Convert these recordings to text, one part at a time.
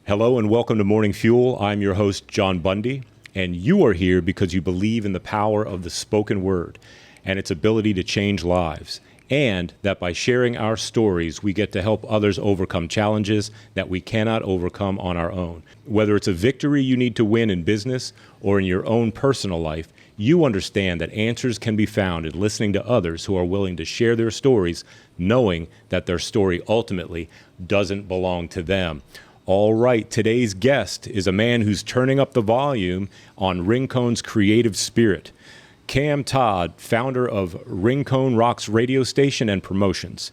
Hello and welcome to Morning Fuel. I'm your host, John Bundy, and you are here because you believe in the power of the spoken word and its ability to change lives, and that by sharing our stories, we get to help others overcome challenges that we cannot overcome on our own. Whether it's a victory you need to win in business or in your own personal life, you understand that answers can be found in listening to others who are willing to share their stories, knowing that their story ultimately doesn't belong to them. All right, today's guest is a man who's turning up the volume on Rincon's creative spirit. Cam Todd, founder of Rincon Rocks Radio Station and Promotions.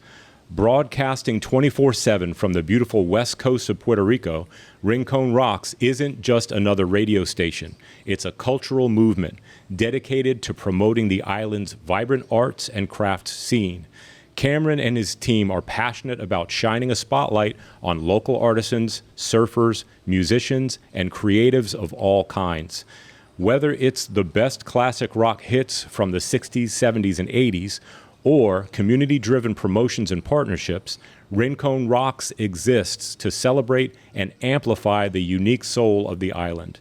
Broadcasting 24/7 from the beautiful west coast of Puerto Rico, Rincon Rocks isn't just another radio station. It's a cultural movement dedicated to promoting the island's vibrant arts and crafts scene. Cameron and his team are passionate about shining a spotlight on local artisans, surfers, musicians, and creatives of all kinds. Whether it's the best classic rock hits from the 60s, 70s, and 80s, or community-driven promotions and partnerships, Rincon Rocks exists to celebrate and amplify the unique soul of the island.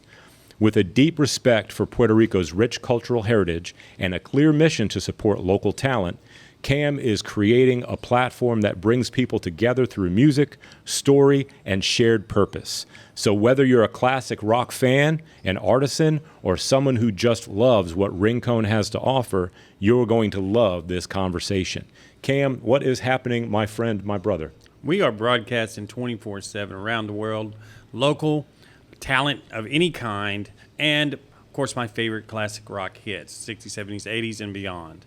With a deep respect for Puerto Rico's rich cultural heritage and a clear mission to support local talent, Cam is creating a platform that brings people together through music, story, and shared purpose. So whether you're a classic rock fan, an artisan, or someone who just loves what Rincon has to offer, you're going to love this conversation. Cam, what is happening, my friend, my brother? We are broadcasting 24/7 around the world, local talent of any kind, and, of course, my favorite classic rock hits, 60s, 70s, 80s, and beyond.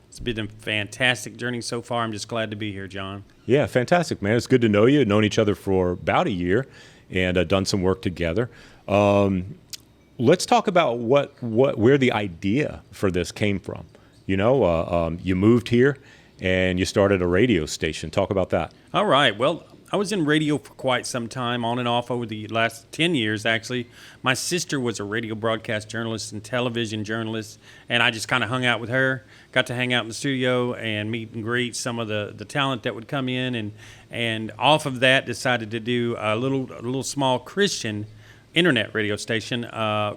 It's been a fantastic journey so far. I'm just glad to be here, John. Yeah, fantastic, man. It's good to know you. Known each other for about a year and done some work together. Let's talk about where the idea for this came from. You know, you moved here and you started a radio station. Talk about that. All right. Well, I was in radio for quite some time, on and off over the last 10 years, actually. My sister was a radio broadcast journalist and television journalist, and I just kind of hung out with her, got to hang out in the studio and meet and greet some of the talent that would come in, and off of that decided to do a little small Christian internet radio station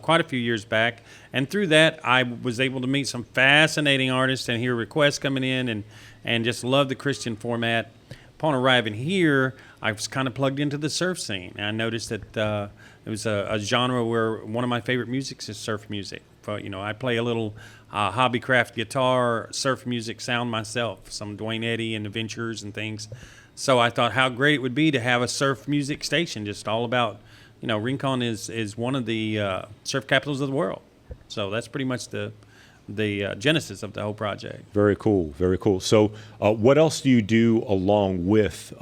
quite a few years back. And through that, I was able to meet some fascinating artists and hear requests coming in and just love the Christian format. Upon arriving here, I was kind of plugged into the surf scene. And I noticed that it was a genre where one of my favorite musics is surf music. I play a little hobbycraft guitar, surf music sound myself, some Dwayne Eddy and Adventures and things. So I thought how great it would be to have a surf music station just all about, Rincon is one of the surf capitals of the world. So that's pretty much the genesis of the whole project. Very cool, very cool. So what else do you do along with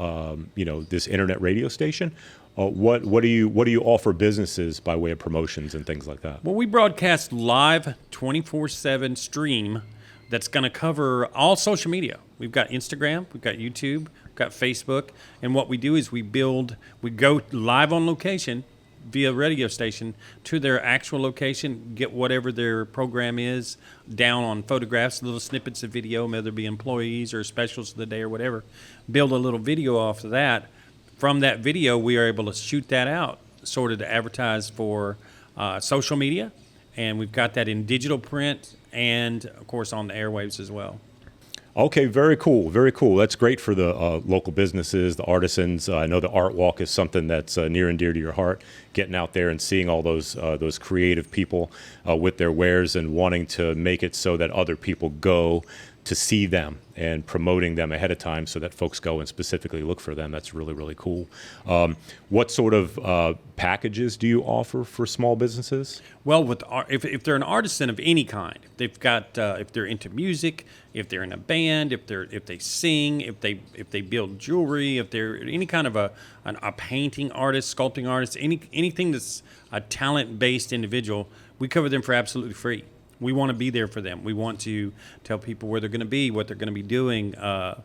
this internet radio station? What do you offer businesses by way of promotions and things like that? Well, we broadcast live 24/7 stream that's going to cover all social media. We've got Instagram, we've got YouTube, we've got Facebook, and what we do is we go live on location via radio station to their actual location, get whatever their program is down on photographs, little snippets of video, whether it be employees or specials of the day or whatever, build a little video off of that. From that video, we are able to shoot that out, sort of to advertise for social media, and we've got that in digital print and, of course, on the airwaves as well. Okay, very cool, very cool. That's great for the local businesses, the artisans. I know the art walk is something that's near and dear to your heart. Getting out there and seeing all those creative people with their wares and wanting to make it so that other people go to see them and promoting them ahead of time so that folks go and specifically look for them. That's really, really cool. What sort of packages do you offer for small businesses? Well, if they're an artisan of any kind, they've got if they're into music, if they're in a band, if they sing, if they build jewelry, if they're any kind of a painting artist, sculpting artist, anything that's a talent-based individual, we cover them for absolutely free. We want to be there for them. We want to tell people where they're going to be, what they're going to be doing, kind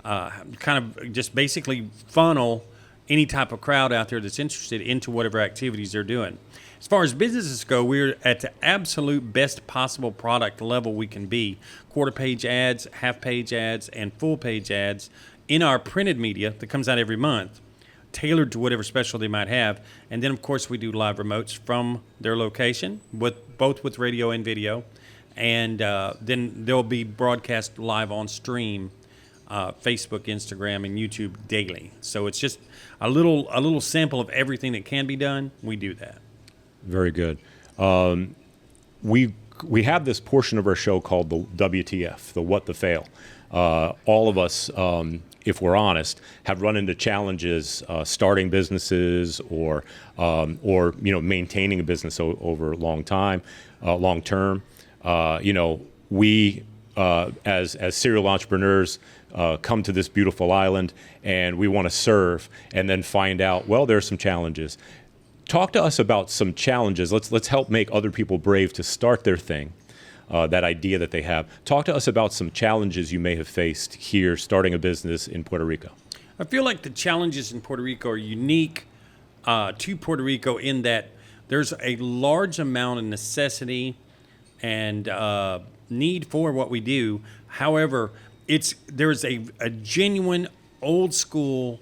of just basically funnel any type of crowd out there that's interested into whatever activities they're doing. As far as businesses go, we're at the absolute best possible product level we can be. Quarter-page ads, half-page ads, and full-page ads in our printed media that comes out every month tailored to whatever special they might have. And then, of course, we do live remotes from their location, both with radio and video. And then they'll be broadcast live on stream, Facebook, Instagram, and YouTube daily. So it's just a little sample of everything that can be done. We do that. Very good. We have this portion of our show called the WTF, the What the Fail. All of us, if we're honest, have run into challenges starting businesses or maintaining a business over a long term. We as serial entrepreneurs come to this beautiful island and we want to serve, and then find out, well, there's some challenges. Talk to us about some challenges. Let's help make other people brave to start their thing, that idea that they have. Talk to us about some challenges you may have faced here starting a business in Puerto Rico. I feel like the challenges in Puerto Rico are unique to Puerto Rico in that there's a large amount of necessity and need for what we do. However, there's a genuine old school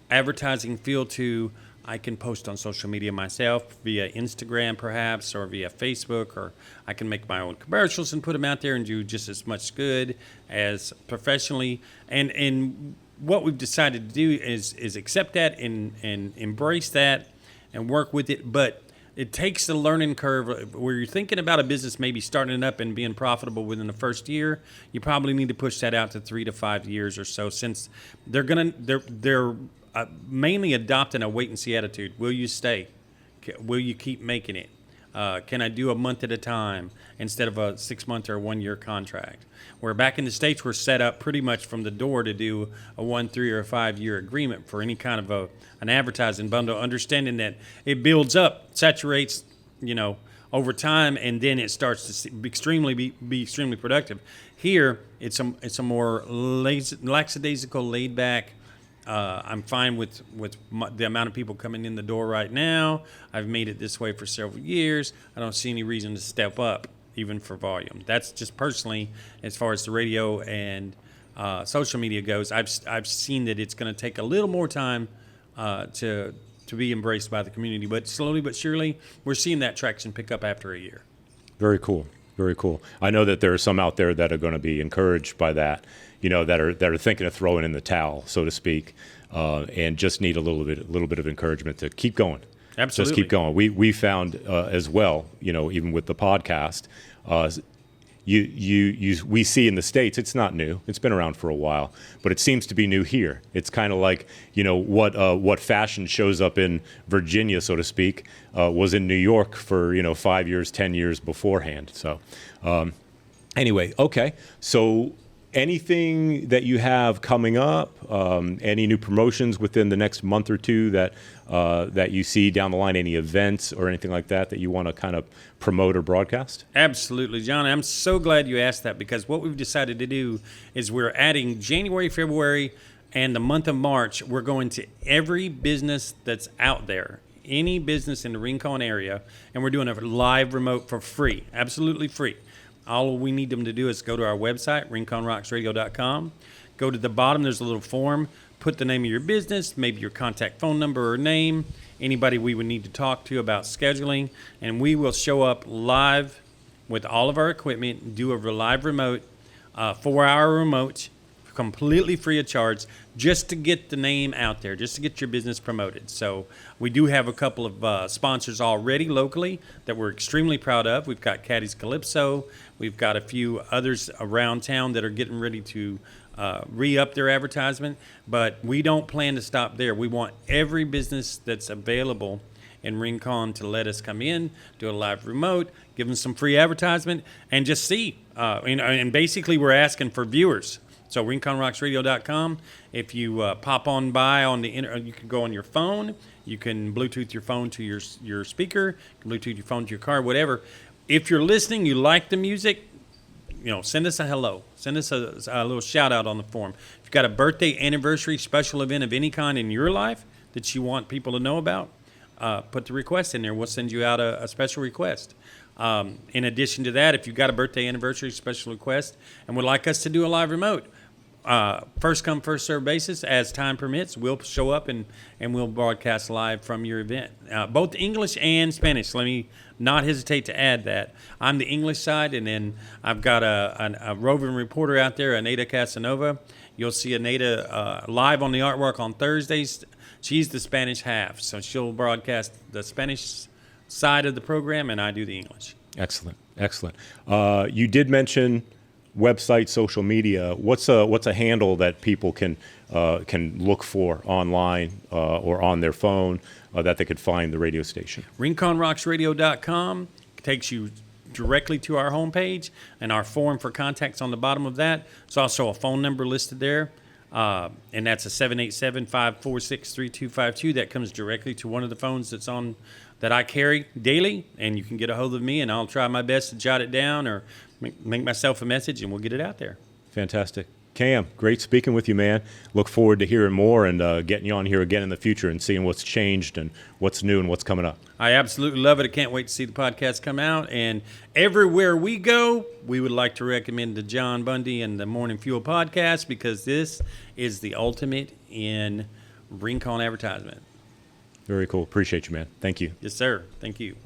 advertising feel to. I can post on social media myself via Instagram perhaps, or via Facebook, or I can make my own commercials and put them out there and do just as much good as professionally. And what we've decided to do is accept that and embrace that and work with it. But it takes the learning curve where you're thinking about a business maybe starting it up and being profitable within the first year. You probably need to push that out to 3 to 5 years or so, since they're mainly adopting a wait and see attitude. Will you stay? Will you keep making it? Can I do a month at a time instead of a 6-month or a 1-year contract? Where back in the States, we're set up pretty much from the door to do a 1, 3, or a 5-year agreement for any kind of an advertising bundle, understanding that it builds up, saturates, over time, and then it starts to be extremely productive. Here, it's a more lackadaisical, laid back. I'm fine with the amount of people coming in the door right now. I've made it this way for several years. I don't see any reason to step up, even for volume. That's just personally, as far as the radio and social media goes. I've seen that it's going to take a little more time to be embraced by the community, but slowly but surely, we're seeing that traction pick up after a year. Very cool. Very cool. I know that there are some out there that are going to be encouraged by that, that are thinking of throwing in the towel, so to speak, and just need a little bit of encouragement to keep going. Absolutely. Just keep going. We found as well, even with the podcast, we see in the States, it's not new. It's been around for a while, but it seems to be new here. It's kind of like, what fashion shows up in Virginia, so to speak, was in New York for, 5 years, 10 years beforehand. So anyway, okay. So anything that you have coming up, any new promotions within the next month or two that you see down the line, any events or anything like that you want to kind of promote or broadcast? Absolutely, John. I'm so glad you asked that, because what we've decided to do is we're adding January, February, and the month of March. We're going to every business that's out there, any business in the Rincon area, and we're doing a live remote for free, absolutely free. All we need them to do is go to our website, rinconrocksradio.com. Go to the bottom, there's a little form. Put the name of your business, maybe your contact phone number or name, anybody we would need to talk to about scheduling, and we will show up live with all of our equipment, do a live remote, 4-hour remote, completely free of charge, just to get the name out there, just to get your business promoted. So we do have a couple of sponsors already locally that we're extremely proud of. We've got Caddy's Calypso. We've got a few others around town that are getting ready to re-up their advertisement, but we don't plan to stop there. We want every business that's available in Rincon to let us come in, do a live remote, give them some free advertisement, and just see. And basically, we're asking for viewers. So RinconRocksRadio.com. If you pop on by on the you can go on your phone. You can Bluetooth your phone to your speaker. You can Bluetooth your phone to your car, whatever. If you're listening, you like the music, send us a hello. Send us a little shout out on the form. If you've got a birthday, anniversary, special event of any kind in your life that you want people to know about, put the request in there. We'll send you out a special request. In addition to that, if you've got a birthday, anniversary, special request, and would like us to do a live remote, first come, first serve basis. As time permits, we'll show up and we'll broadcast live from your event. Both English and Spanish. Let me not hesitate to add that. I'm the English side, and then I've got a roving reporter out there, Anita Casanova. You'll see Anita live on the artwork on Thursdays. She's the Spanish half, so she'll broadcast the Spanish side of the program, and I do the English. Excellent. You did mention website, social media. What's a handle that people can look for online or on their phone that they could find the radio station? RinconRocksRadio.com takes you directly to our homepage, and our form for contact's on the bottom of that. There's also a phone number listed there, and that's a 787-546-3252. That comes directly to one of the phones that I carry daily, and you can get a hold of me, and I'll try my best to jot it down or make myself a message, and we'll get it out there. Fantastic. Cam, great speaking with you, man. Look forward to hearing more and getting you on here again in the future and seeing what's changed and what's new and what's coming up. I absolutely love it. I can't wait to see the podcast come out. And everywhere we go, we would like to recommend the John Bundy and the Morning Fuel podcast, because this is the ultimate in Rincon advertisement. Very cool. Appreciate you, man. Thank you. Yes, sir. Thank you.